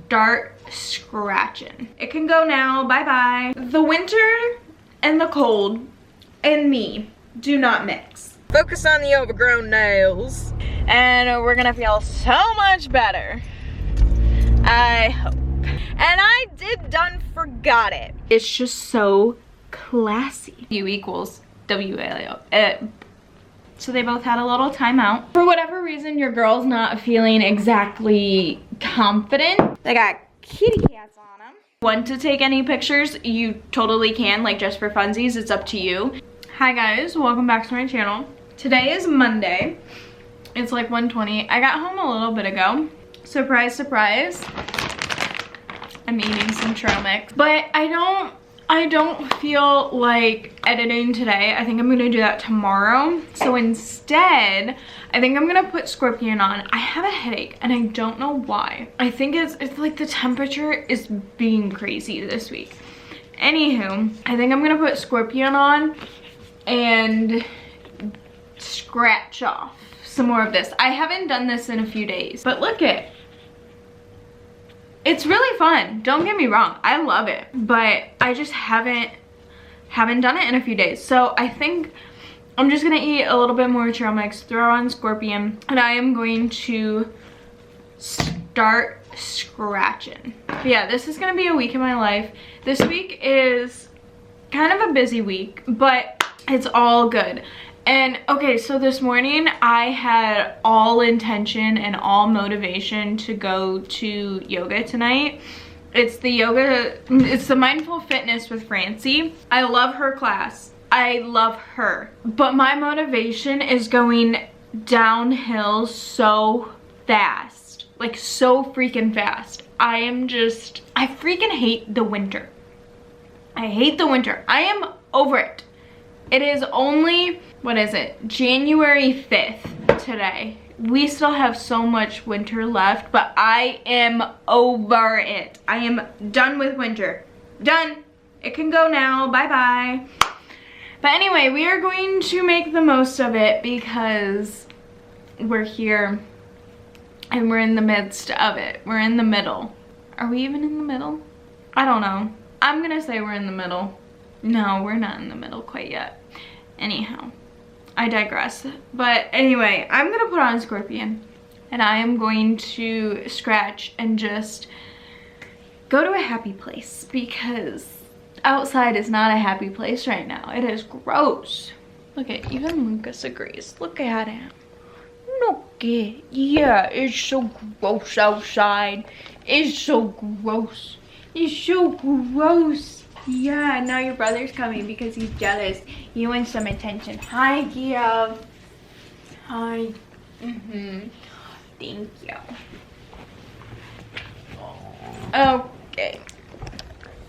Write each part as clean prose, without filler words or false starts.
start scratching. It can go now, bye-bye. The winter and the cold and me do not mix. Focus on the overgrown nails and we're gonna feel so much better. I hope. And I done forgot it. It's just so classy. U equals WAL. So they both had a little timeout. For whatever reason, your girl's not feeling exactly confident. They got kitty cats on them. Want to take any pictures? You totally can, like just for funsies, it's up to you. Hi guys, welcome back to my channel. Today is Monday. It's like 1:20. I got home a little bit ago. Surprise, surprise. I'm eating some trail mix. But I don't feel like editing today. I think I'm gonna do that tomorrow. So instead, I think I'm gonna put Scorpion on. I have a headache and I don't know why. I think it's like the temperature is being crazy this week. Anywho, I think I'm gonna put Scorpion on and scratch off some more of this. I haven't done this in a few days, but look it. It's really fun, don't get me wrong, I love it, but I just haven't done it in a few days. So I think I'm just gonna eat a little bit more trail mix, throw on Scorpion, and I am going to start scratching. But yeah, this is gonna be a week in my life. This week is kind of a busy week, but it's all good. And okay, so this morning I had all intention and all motivation to go to yoga tonight. It's the Mindful Fitness with Francie. I love her class. I love her. But my motivation is going downhill so fast. Like so freaking fast. I freaking hate the winter. I hate the winter. I am over it. It is only, what is it, January 5th today. We still have so much winter left, but I am over it. I am done with winter. Done. It can go now. Bye-bye. But anyway, we are going to make the most of it because we're here and we're in the midst of it. We're in the middle. Are we even in the middle? I don't know. I'm gonna say we're in the middle. No, we're not in the middle quite yet. Anyhow, I digress. But anyway, I'm gonna put on Scorpion and I am going to scratch and just go to a happy place because outside is not a happy place right now. It is gross. Look at, even Lucas agrees. Look at him. Look at, yeah, it's so gross outside. It's so gross. It's so gross. Yeah, now your brother's coming because he's jealous. He wants some attention. Hi, Gio. Hi. Thank you. Okay.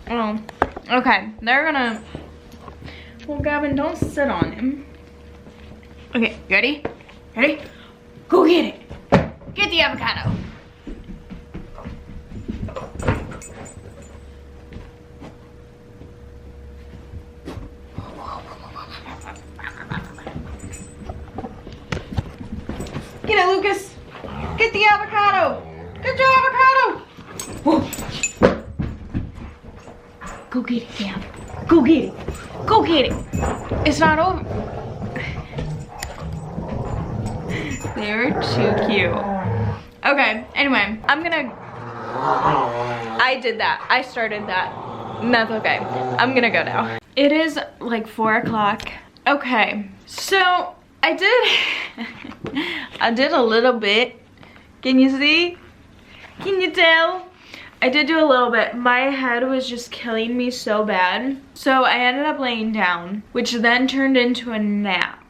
Oh, okay. They're gonna... Well, Gavin, don't sit on him. Okay, you ready? Ready? Go get it. Get the avocado. Get it, Lucas. Get the avocado. Get your avocado. Whoa. Go get it, Gab. Go get it. Go get it. It's not over. They're too cute. Okay, anyway, I did that. I started that. And that's okay. I'm gonna go now. It is like 4 o'clock. Okay, so I did a little bit. Can you see? Can you tell? I did do a little bit. My head was just killing me so bad. So I ended up laying down, which then turned into a nap.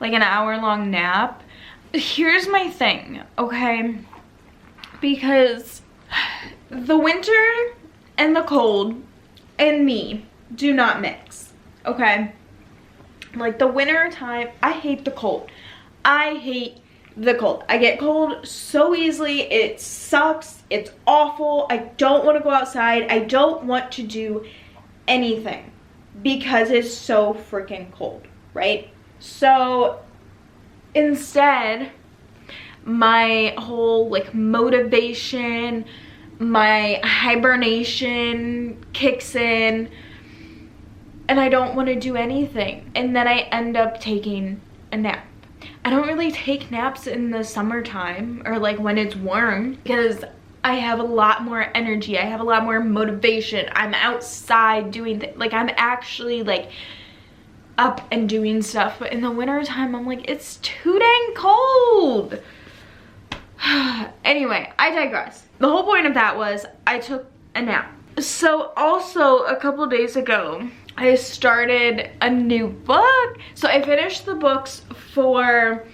Like an hour-long nap. Here's my thing, okay? Because the winter and the cold and me do not mix, okay? Like the winter time, I hate the cold. I hate the cold. I get cold so easily. It sucks. It's awful. I don't want to go outside. I don't want to do anything because it's so freaking cold, right? So instead, my whole like motivation, my hibernation kicks in and I don't want to do anything, and then I end up taking a nap. I don't really take naps in the summertime or like when it's warm because I have a lot more energy. I have a lot more motivation. I'm outside doing things. Like, I'm actually like up and doing stuff. But in the winter time, I'm like, it's too dang cold. Anyway, I digress. The whole point of that was I took a nap. So also a couple days ago, I started a new book. So I finished the books for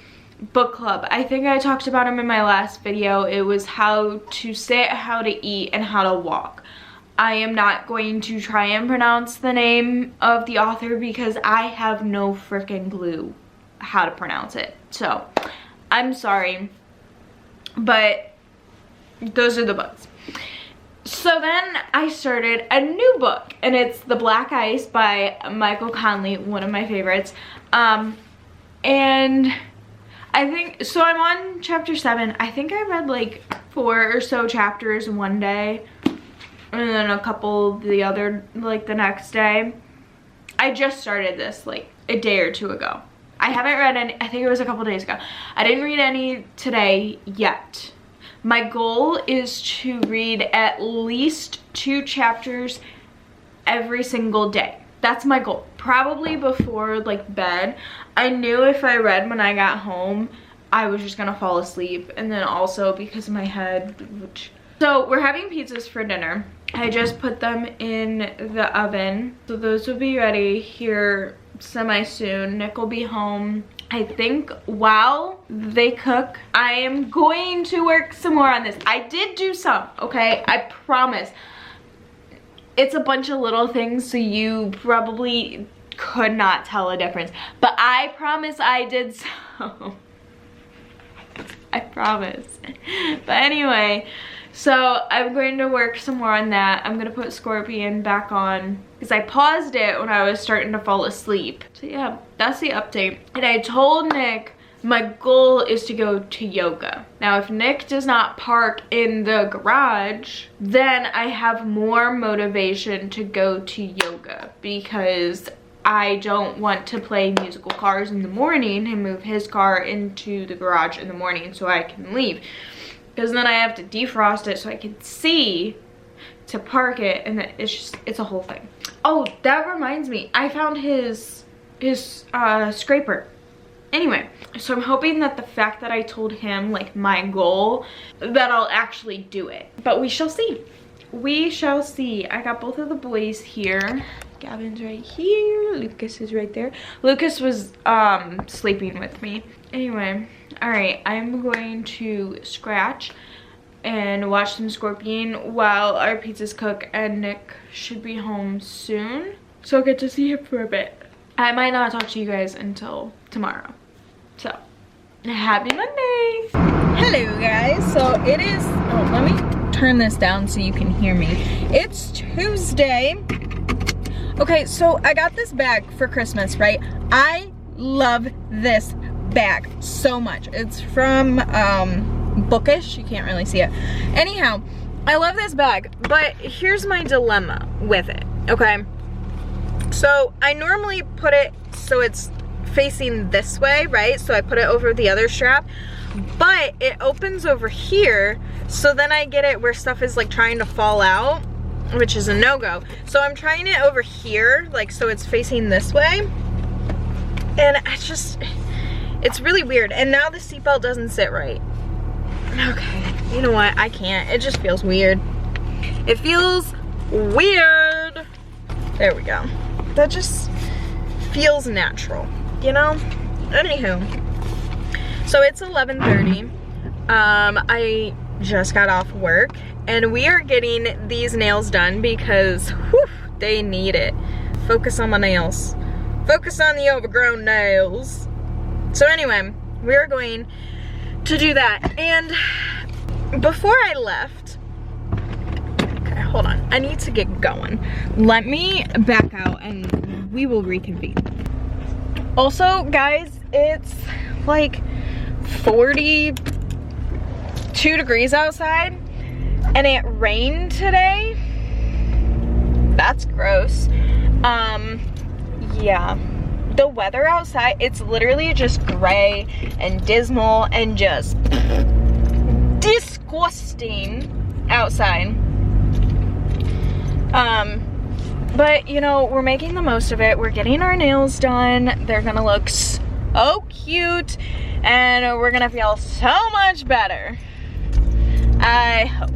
book club. I think I talked about them in my last video. It was how to sit, how to eat, and how to walk. I am not going to try and pronounce the name of the author because I have no freaking clue how to pronounce it. So I'm sorry, but those are the books. So then I started a new book, and it's The Black Ice by Michael Connelly, one of my favorites. And I think, so I'm on chapter 7. I think I read like 4 or so chapters in one day, and then a couple the other, like the next day. I just started this like a day or two ago. I haven't read any, I think it was a couple days ago. I didn't read any today yet. My goal is to read at least 2 chapters every single day. That's my goal. Probably before like bed. I knew if I read when I got home, I was just gonna fall asleep. And then also because of my head. So we're having pizzas for dinner. I just put them in the oven. So those will be ready here semi-soon. Nick will be home, I think, while they cook. I am going to work some more on this. I did do some, okay? I promise. It's a bunch of little things, so you probably could not tell a difference. But I promise I did some. I promise. But anyway, so I'm going to work some more on that. I'm going to put Scorpion back on because I paused it when I was starting to fall asleep. So yeah, that's the update. And I told Nick my goal is to go to yoga. Now, if Nick does not park in the garage, then I have more motivation to go to yoga because I don't want to play musical cars in the morning and move his car into the garage in the morning so I can leave. Because then I have to defrost it so I can see to park it, and it's just, it's a whole thing. Oh, that reminds me, I found his scraper. Anyway, so I'm hoping that the fact that I told him like my goal, that I'll actually do it. But we shall see. We shall see. I got both of the boys here. Gavin's right here. Lucas is right there. Lucas was sleeping with me. Anyway, all right, I'm going to scratch and watch some Scorpion while our pizzas cook, and Nick should be home soon, so I'll get to see him for a bit. I might not talk to you guys until tomorrow. So, happy Monday! Hello guys, so it is, oh, let me turn this down so you can hear me. It's Tuesday. Okay, so I got this bag for Christmas, right? I love this bag so much. It's from Bookish, you can't really see it. Anyhow, I love this bag, but here's my dilemma with it, okay? So I normally put it so it's facing this way, right? So I put it over the other strap, but it opens over here, so then I get it where stuff is like trying to fall out, which is a no-go. So I'm trying it over here, like so it's facing this way, and it's just, it's really weird. And now the seatbelt doesn't sit right. Okay, you know what, I can't, it just feels weird. It feels weird. There we go. That just feels natural, you know? Anywho, so it's 11:30. I just got off work and we are getting these nails done because whew, they need it. Focus on my nails. Focus on the overgrown nails. So anyway, we are going to do that. And before I left, okay, hold on, I need to get going. Let me back out and we will reconvene. Also, guys, it's like 42 degrees outside, and it rained today. That's gross. Yeah. The weather outside, it's literally just gray and dismal and just disgusting outside. But you know, we're making the most of it. We're getting our nails done. They're gonna look so cute and we're gonna feel so much better. I hope.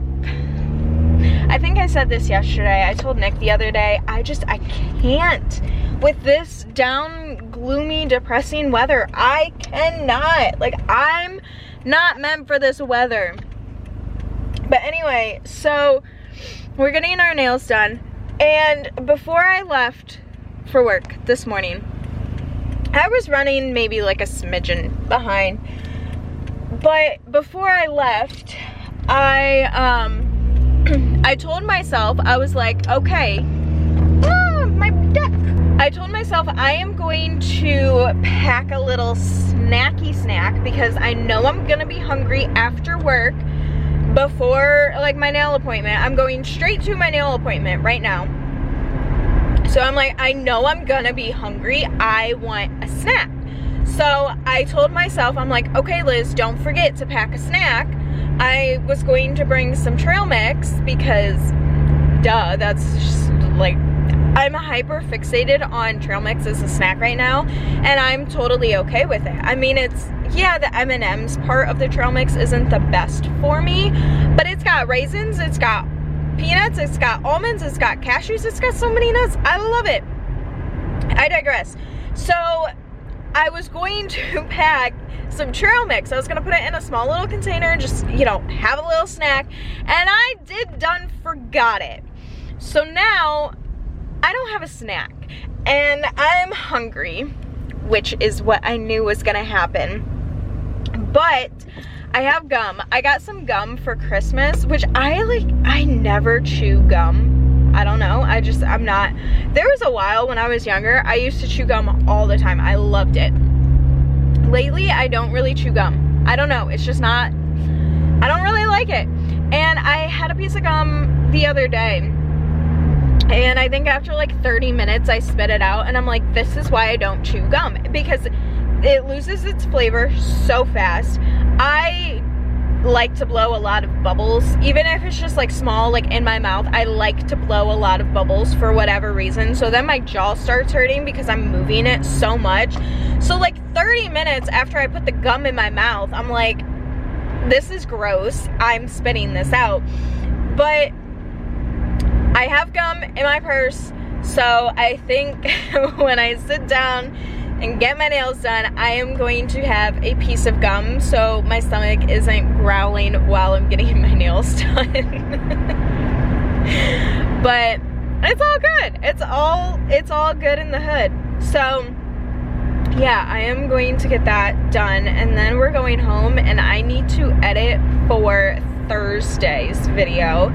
I think I said this yesterday. I told Nick the other day, I can't. With this down, gloomy, depressing weather, I cannot. Like, I'm not meant for this weather. But anyway, so we're getting our nails done. And before I left for work this morning, I was running maybe like a smidgen behind. But before I left, I told myself, I was like, okay, my deck. I told myself I am going to pack a little snacky snack because I know I'm gonna be hungry after work before like my nail appointment. I'm going straight to my nail appointment right now. So I'm like, I know I'm gonna be hungry. I want a snack. So I told myself, I'm like, okay, Liz, don't forget to pack a snack. I was going to bring some trail mix because, duh, that's just like, I'm hyper fixated on trail mix as a snack right now, and I'm totally okay with it. I mean, it's, yeah, the M&M's part of the trail mix isn't the best for me, but it's got raisins, it's got peanuts, it's got almonds, it's got cashews, it's got so many nuts. I love it. I digress. So I was going to pack some trail mix. I was gonna put it in a small little container and just, you know, have a little snack, and I done forgot it. So now I don't have a snack and I'm hungry, which is what I knew was gonna happen. But I have gum. I got some gum for Christmas, which I never chew gum. I don't know, I'm not. There was a while when I was younger, I used to chew gum all the time. I loved it. Lately, I don't really chew gum. I don't know, it's just not, I don't really like it. And I had a piece of gum the other day, and I think after like 30 minutes, I spit it out, and I'm like, this is why I don't chew gum, because it loses its flavor so fast. I like to blow a lot of bubbles, even if it's just like small, like in my mouth. I like to blow a lot of bubbles for whatever reason. So then my jaw starts hurting because I'm moving it so much. So like 30 minutes after I put the gum in my mouth, I'm like, this is gross. I'm spitting this out. But I have gum in my purse, so I think when I sit down and get my nails done, I am going to have a piece of gum so my stomach isn't growling while I'm getting my nails done. But it's all good. It's all good in the hood. So yeah, I am going to get that done, and then we're going home, and I need to edit for Thursday's video.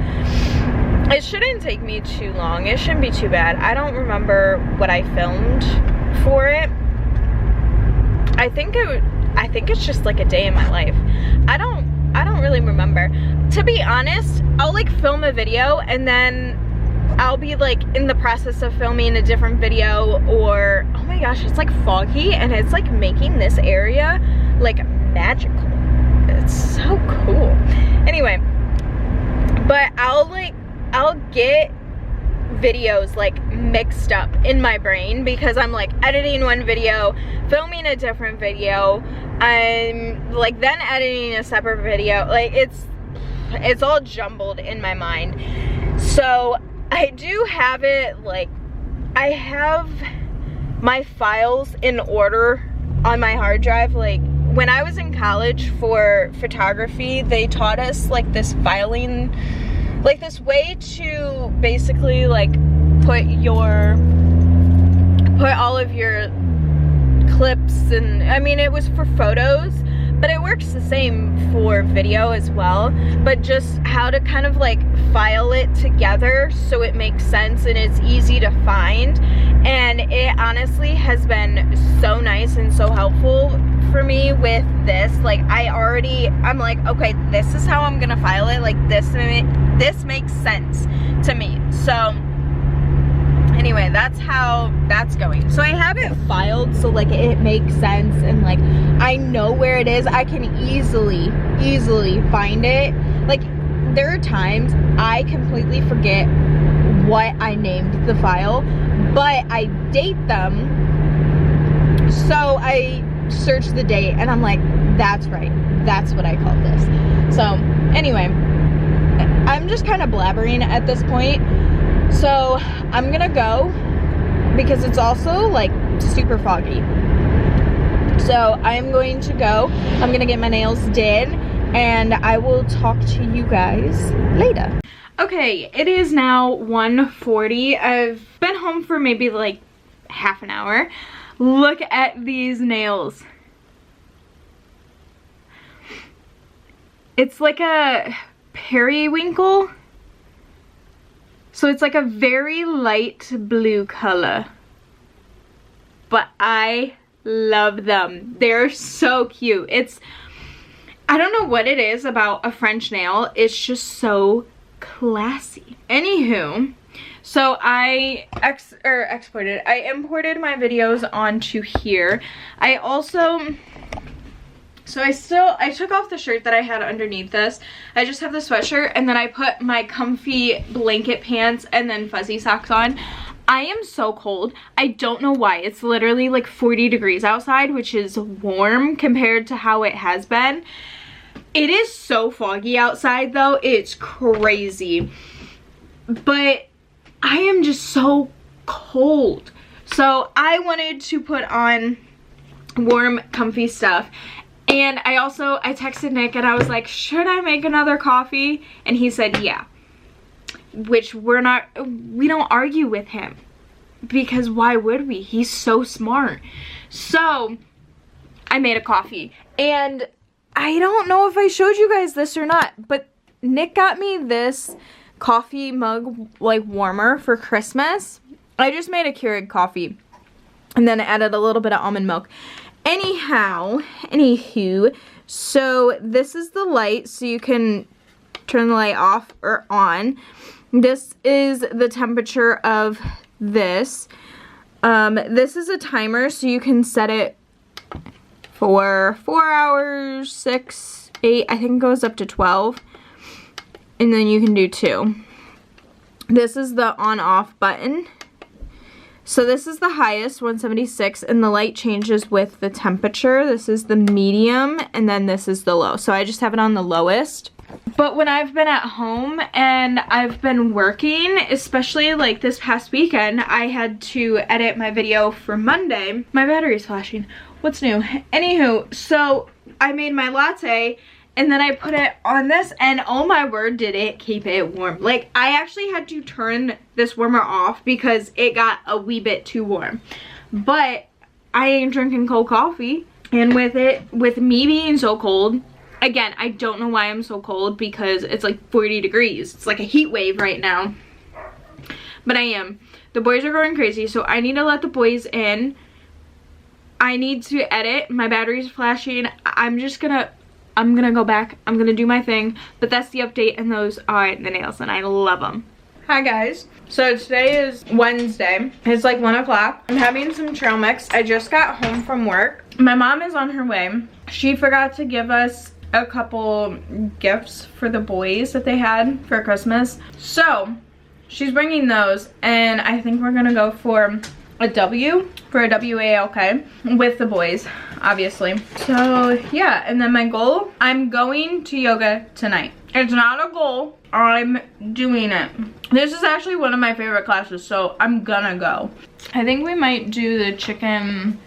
It shouldn't take me too long. It shouldn't be too bad. I don't remember what I filmed for it. I think it's just like a day in my life. I don't really remember. To be honest, I'll like film a video and then I'll be like in the process of filming a different video, or oh my gosh, it's like foggy and it's like making this area like magical. It's so cool. Anyway, but I'll get videos like mixed up in my brain because I'm like editing one video, filming a different video, I'm like then editing a separate video. Like it's all jumbled in my mind. So I do have it, like I have my files in order on my hard drive. Like when I was in college for photography, they taught us like this filing, like this way to basically like put all of your clips, and I mean it was for photos, but it works the same for video as well, but just how to kind of like file it together so it makes sense and it's easy to find. And it honestly has been so nice and so helpful for me with this. Like I'm like, okay, this is how I'm gonna file it, like this this makes sense to me. So anyway, that's how that's going. So I have it filed so like it makes sense and like I know where it is. I can easily find it. Like there are times I completely forget what I named the file, but I date them, so I search the date and I'm like, that's right, that's what I call this. So anyway, I'm just kind of blabbering at this point, so I'm gonna go because it's also like super foggy. So I'm going to go, I'm gonna get my nails did, and I will talk to you guys later. Okay, it is now 1:40. I've been home for maybe like half an hour. Look at these nails. It's like a periwinkle. So it's like a very light blue color. But I love them. They're so cute. I don't know what it is about a French nail. It's just so classy. Anywho, so I imported my videos onto here. I took off the shirt that I had underneath this. I just have the sweatshirt, and then I put my comfy blanket pants and then fuzzy socks on. I am so cold. I don't know why. It's literally like 40 degrees outside, which is warm compared to how it has been. It is so foggy outside though. It's crazy. But I am just so cold. So I wanted to put on warm, comfy stuff. And I texted Nick and I was like, should I make another coffee? And he said, yeah. Which we don't argue with him. Because why would we? He's so smart. So I made a coffee. And I don't know if I showed you guys this or not, but Nick got me this coffee mug like warmer for Christmas. I just made a Keurig coffee and then added a little bit of almond milk. Anywho, so this is the light, so you can turn the light off or on. This is the temperature of this. This is a timer, so you can set it for 4 hours, 6, 8, I think it goes up to 12. And then you can do 2. This is the on-off button. So this is the highest, 176, and the light changes with the temperature. This is the medium, and then this is the low. So I just have it on the lowest. But when I've been at home and I've been working, especially like this past weekend, I had to edit my video for Monday. My battery's flashing. What's new? Anywho, so I made my latte and then I put it on this, and oh my word, did it keep it warm. Like, I actually had to turn this warmer off because it got a wee bit too warm. But I ain't drinking cold coffee, and with me being so cold, again, I don't know why I'm so cold because it's like 40 degrees. It's like a heat wave right now. But I am. The boys are going crazy, so I need to let the boys in. I need to edit. My battery's flashing. I'm gonna go back. I'm gonna do my thing. But that's the update, and those are the nails, and I love them. Hi guys. So today is Wednesday. It's like 1 o'clock. I'm having some trail mix. I just got home from work. My mom is on her way. She forgot to give us a couple gifts for the boys that they had for Christmas. So she's bringing those, and I think we're gonna go for a WALK with the boys, obviously. So yeah, and then my goal, I'm going to yoga tonight. It's not a goal, I'm doing it. This is actually one of my favorite classes, so I'm gonna go. I think we might do the chicken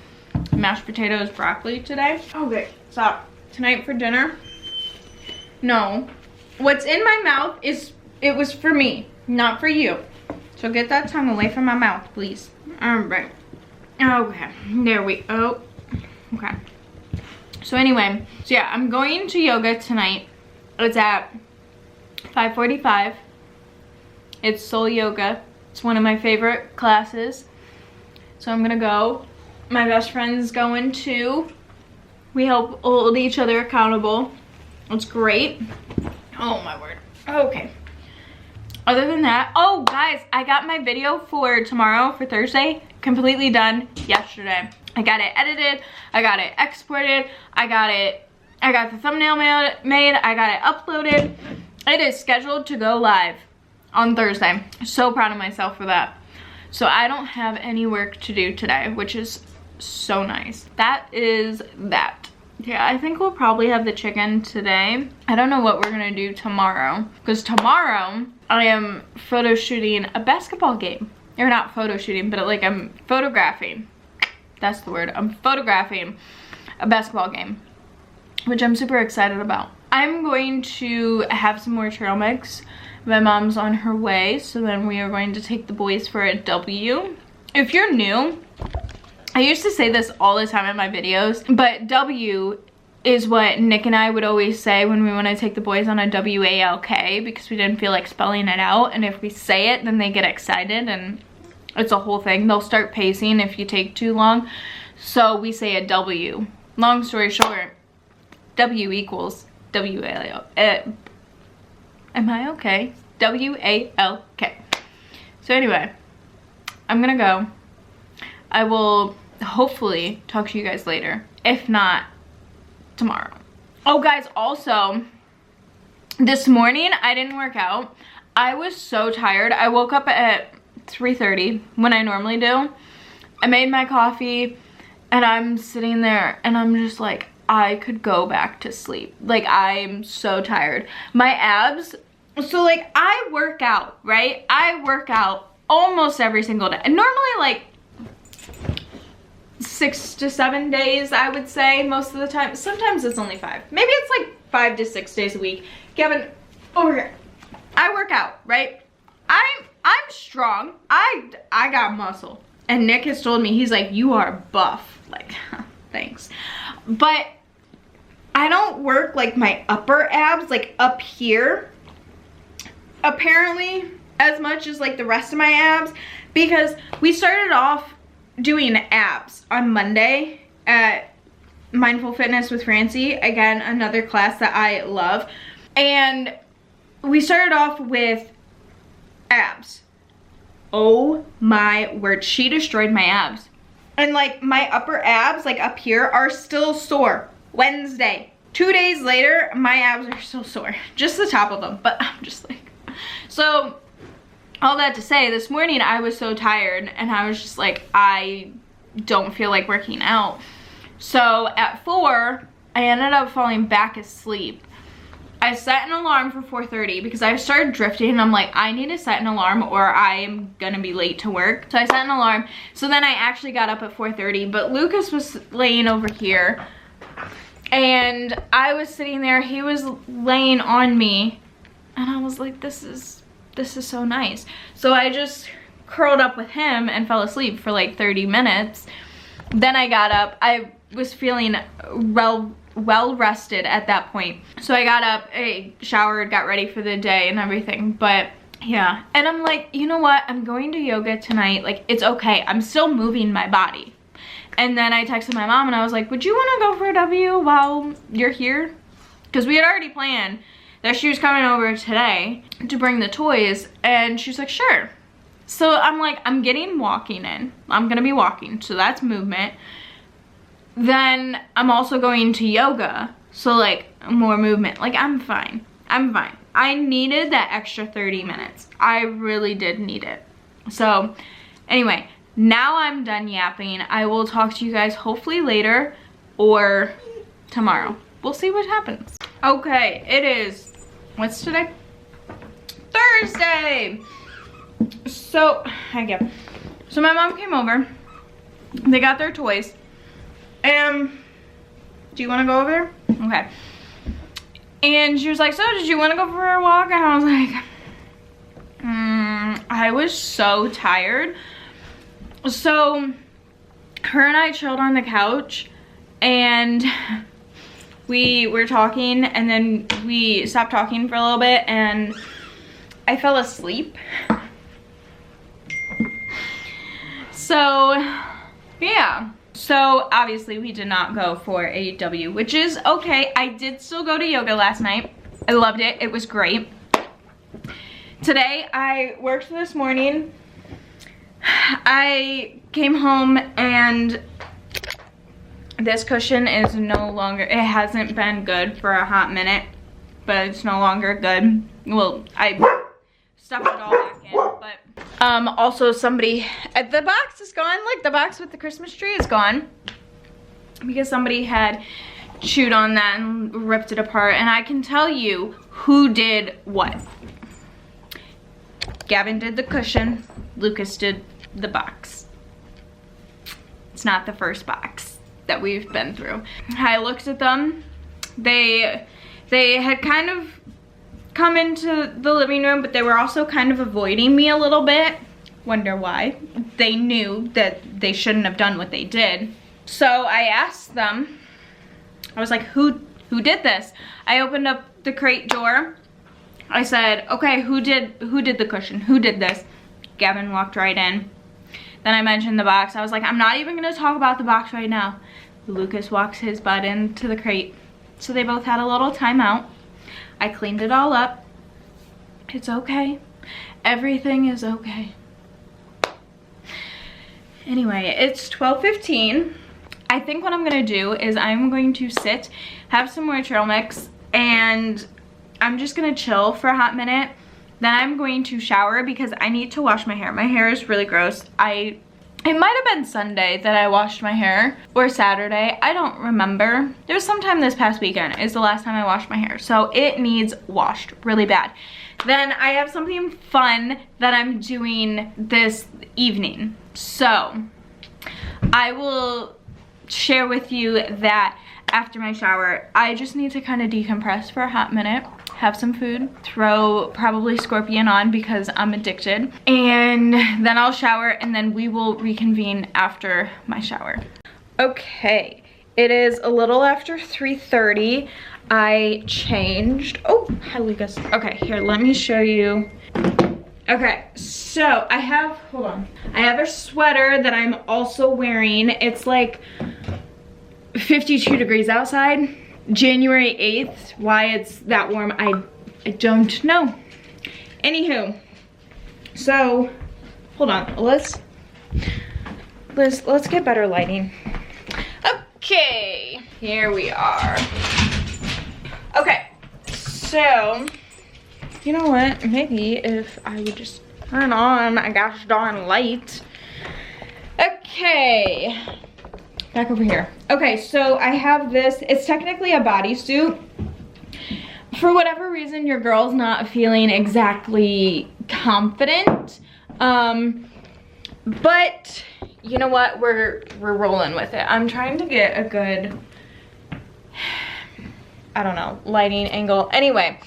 mashed potatoes broccoli today. Okay, stop. Tonight for dinner, no. What's in my mouth it was for me, not for you. So get that tongue away from my mouth, please. All right. Okay, there we go. Okay. So anyway, so yeah, I'm going to yoga tonight. It's at 5:45. It's Soul Yoga. It's one of my favorite classes. So I'm gonna go. My best friend's going too. We help hold each other accountable. It's great. Oh my word. Okay. other than that, oh guys, I got my video for tomorrow, for Thursday, completely done yesterday. I got it edited, I got it exported, I got the thumbnail made, I got it uploaded. It is scheduled to go live on Thursday. So proud of myself for that. So I don't have any work to do today, which is so nice. That is that. Yeah, I think we'll probably have the chicken today. I don't know what we're gonna do tomorrow, because tomorrow I am photo shooting a basketball game. Or not photo shooting, but like I'm photographing. That's the word. I'm photographing a basketball game, which I'm super excited about. I'm going to have some more trail mix. My mom's on her way, so then we are going to take the boys for a W. If you're new, I used to say this all the time in my videos, but W is what Nick and I would always say when we want to take the boys on a WALK, because we didn't feel like spelling it out, and if we say it, then they get excited, and it's a whole thing. They'll start pacing if you take too long, so we say a W. Long story short, W equals WALK. Am I okay? WALK. So anyway, I'm gonna go. I will hopefully talk to you guys later. If not, tomorrow. Oh guys, also, this morning I didn't work out. I was so tired. I woke up at 3:30 when I normally do. I made my coffee and I'm sitting there and I'm just like, I could go back to sleep. Like, I'm so tired. My abs, so like I work out, right? I work out almost every single day. And normally like 6 to 7 days, I would say, most of the time. Sometimes it's only 5. Maybe it's like 5 to 6 days a week. Gavin, over here. I work out, right? I'm strong. I got muscle. And Nick has told me, he's like, you are buff. Like, thanks. But I don't work like my upper abs, like up here, apparently, as much as like the rest of my abs, because we started off doing abs on Monday at Mindful Fitness with Francie. Again, another class that I love. And we started off with abs. Oh my word, she destroyed my abs. And like my upper abs, like up here, are still sore. Wednesday. 2 days later, my abs are still sore. Just the top of them, but I'm just like, so all that to say, this morning I was so tired and I was just like, I don't feel like working out. So at 4, I ended up falling back asleep. I set an alarm for 4:30 because I started drifting and I'm like, I need to set an alarm or I am gonna be late to work. So I set an alarm. So then I actually got up at 4:30, but Lucas was laying over here and I was sitting there, he was laying on me and I was like, this is so nice. So I just curled up with him and fell asleep for like 30 minutes. Then I got up. I was feeling well rested at that point. So I got up, I showered, got ready for the day and everything. But yeah, and I'm like, you know what? I'm going to yoga tonight. Like, it's okay. I'm still moving my body. And then I texted my mom and I was like, would you want to go for a W while you're here? Because we had already planned that she was coming over today to bring the toys, and she's like, sure. So I'm like, I'm getting walking in. I'm gonna be walking, so that's movement. Then I'm also going to yoga, so like more movement. Like, I'm fine. I'm fine. I needed that extra 30 minutes. I really did need it. So anyway, now I'm done yapping. I will talk to you guys hopefully later or tomorrow. We'll see what happens. Okay, it is, what's today? Thursday. So, so my mom came over. They got their toys. Do you want to go over there? Okay. And she was like, so did you want to go for a walk? And I was like, I was so tired. So her and I chilled on the couch and we were talking, and then we stopped talking for a little bit and I fell asleep. So yeah, so obviously we did not go for a W, which is okay. I did still go to yoga last night. I loved it. It was great. Today I worked this morning. I came home and this cushion is no longer, it hasn't been good for a hot minute, but it's no longer good. Well, I stuffed it all back in, but also somebody, the box is gone, like the box with the Christmas tree is gone because somebody had chewed on that and ripped it apart, and I can tell you who did what. Gavin did the cushion, Lucas did the box. It's not the first box that we've been through. I looked at them. They had kind of come into the living room, but they were also kind of avoiding me a little bit. Wonder why. They knew that they shouldn't have done what they did. So I asked them, I was like, who did this? I opened up the crate door. I said, okay, who did the cushion? Who did this? Gavin walked right in. Then I mentioned the box. I was like, I'm not even gonna talk about the box right now. Lucas walks his butt into the crate. So they both had a little timeout. I cleaned it all up. It's okay. Everything is okay. Anyway, it's 12:15. I think what I'm gonna do is I'm going to sit, have some more trail mix, and I'm just gonna chill for a hot minute. Then I'm going to shower because I need to wash my hair. My hair is really gross. It might have been Sunday that I washed my hair, or Saturday, I don't remember. There was sometime this past weekend is the last time I washed my hair, so it needs washed really bad. Then I have something fun that I'm doing this evening, so I will share with you that after my shower. I just need to kind of decompress for a hot minute, have some food, throw probably Scorpion on because I'm addicted, and then I'll shower, and then we will reconvene after my shower. Okay, it is a little after 3:30. I changed. Oh, hi Lucas. Okay, here, let me show you. Okay, so I have, hold on. I have a sweater that I'm also wearing. It's like 52 degrees outside. January 8th, why it's that warm, I don't know. Anywho, so, hold on, let's get better lighting. Okay, here we are. Okay, so, you know what, maybe if I would just turn on my gosh darn light. Okay, back over here. Okay, so I have this, it's technically a bodysuit. For whatever reason, your girl's not feeling exactly confident. But you know what, we're rolling with it. I'm trying to get a good, I don't know, lighting angle. Anyway,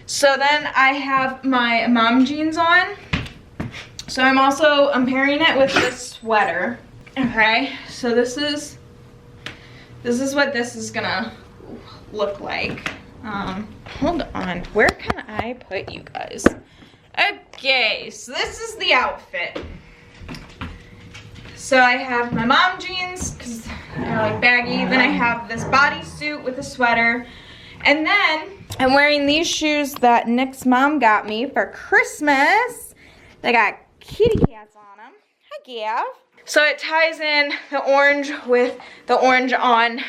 so then I have my mom jeans on. So I'm pairing it with this sweater. Okay, so this is what this is gonna look like. Hold on, where can I put you guys? Okay, so this is the outfit. So I have my mom jeans, because they're like baggy. Then I have this bodysuit with a sweater. And then I'm wearing these shoes that Nick's mom got me for Christmas. They got kitty cats on them. Hi, Gav. So it ties in the orange with the orange on.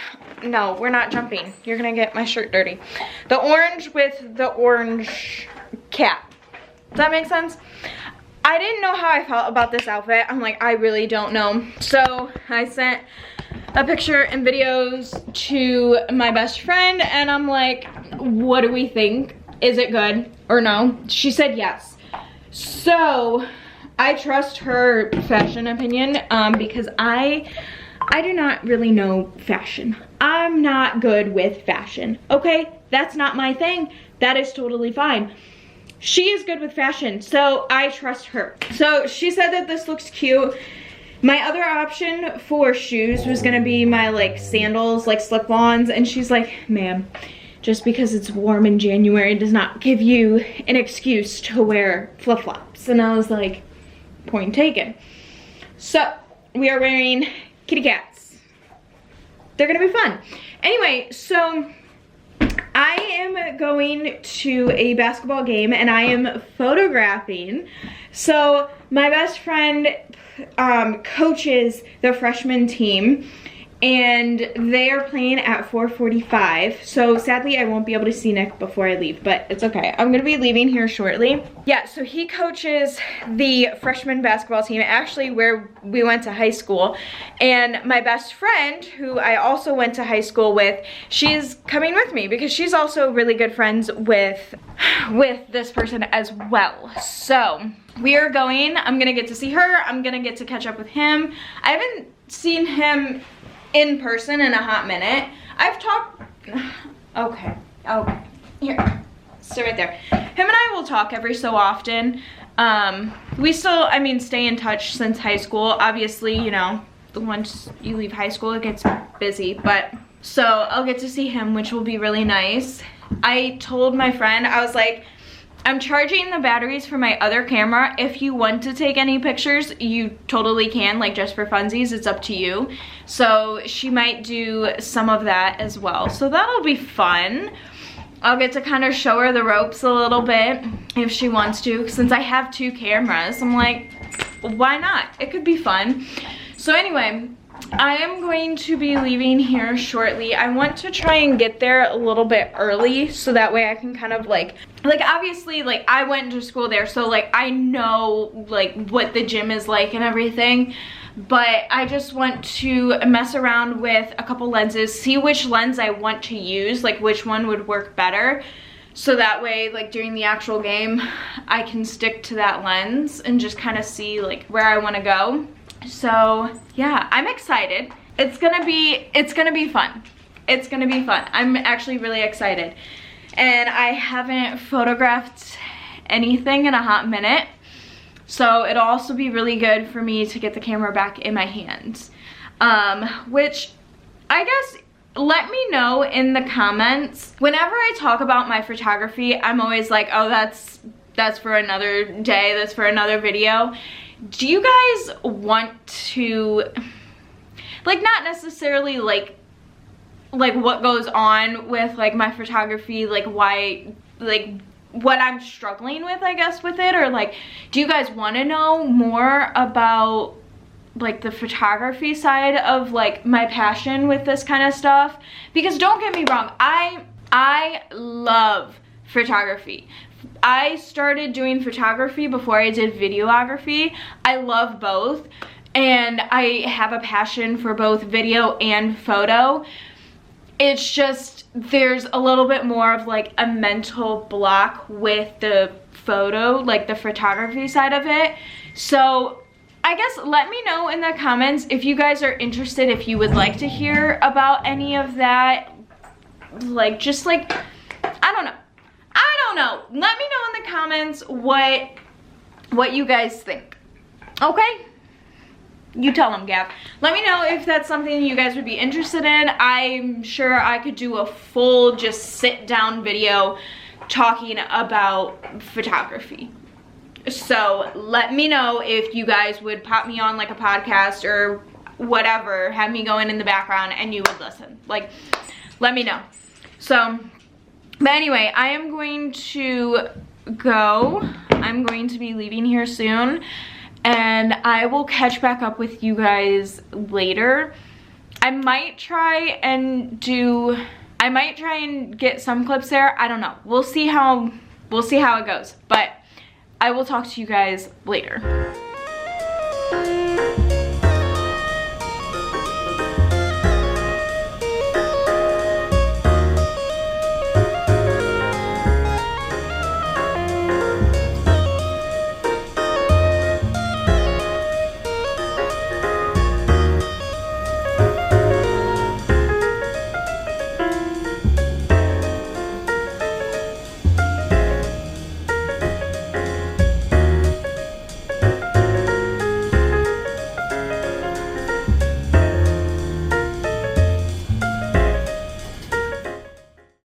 No, we're not jumping. You're gonna get my shirt dirty. The orange with the orange cap. Does that make sense? I didn't know how I felt about this outfit. I'm like, I really don't know. So I sent a picture and videos to my best friend, and I'm like, what do we think? Is it good or no? She said yes. So I trust her fashion opinion because I do not really know fashion. I'm not good with fashion, okay? That's not my thing. That is totally fine. She is good with fashion, so I trust her. So she said that this looks cute. My other option for shoes was gonna be my like sandals, like slip-ons, and she's like, ma'am, just because it's warm in January does not give you an excuse to wear flip-flops. And I was like, point taken. So we are wearing kitty cats. They're gonna be fun. Anyway, so I am going to a basketball game and I am photographing. So my best friend coaches the freshman team and they are playing at 4:45. So sadly I won't be able to see Nick before I leave, but it's okay. I'm gonna be leaving here shortly. Yeah, so he coaches the freshman basketball team, actually where we went to high school. And my best friend, who I also went to high school with, she's coming with me because she's also really good friends with this person as well. So we are going, I'm gonna get to see her, I'm gonna get to catch up with him. I haven't seen him in person in a hot minute. I've talked, okay, here, sit right there. Him and I will talk every so often. We still, I mean, stay in touch since high school. Obviously, you know, once you leave high school, it gets busy, but so I'll get to see him, which will be really nice. I told my friend, I was like, I'm charging the batteries for my other camera. If you want to take any pictures, you totally can, like just for funsies, it's up to you. So she might do some of that as well. So that'll be fun. I'll get to kind of show her the ropes a little bit if she wants to. Since I have 2 cameras, I'm like, why not? It could be fun. So anyway, I am going to be leaving here shortly. I want to try and get there a little bit early so that way I can kind of like obviously like I went to school there, so like I know like what the gym is like and everything, but I just want to mess around with a couple lenses, see which lens I want to use, like which one would work better, so that way like during the actual game I can stick to that lens and just kind of see like where I want to go. So yeah, I'm excited. It's gonna be fun. It's gonna be fun. I'm actually really excited. And I haven't photographed anything in a hot minute. So it'll also be really good for me to get the camera back in my hands. Which I guess, let me know in the comments. Whenever I talk about my photography, I'm always like, oh, that's for another day, that's for another video. Do you guys want to, like, not necessarily like what goes on with like my photography, like why, like what I'm struggling with, I guess, with it, or like, do you guys want to know more about like the photography side of like my passion with this kind of stuff? Because don't get me wrong, I love photography. I started doing photography before I did videography. I love both, and I have a passion for both video and photo. It's just there's a little bit more of like a mental block with the photo, like the photography side of it. So I guess let me know in the comments if you guys are interested, if you would like to hear about any of that, like just like, I don't know. Let me know in the comments what you guys think. Okay? You tell them, Gab. Let me know if that's something you guys would be interested in. I'm sure I could do a full just sit down video talking about photography. So let me know if you guys would pop me on like a podcast or whatever, have me going in the background and you would listen. Like, let me know. So, but anyway, I am going to go. I'm going to be leaving here soon, and I will catch back up with you guys later. I might try and get some clips there. I don't know. We'll see how it goes. But I will talk to you guys later.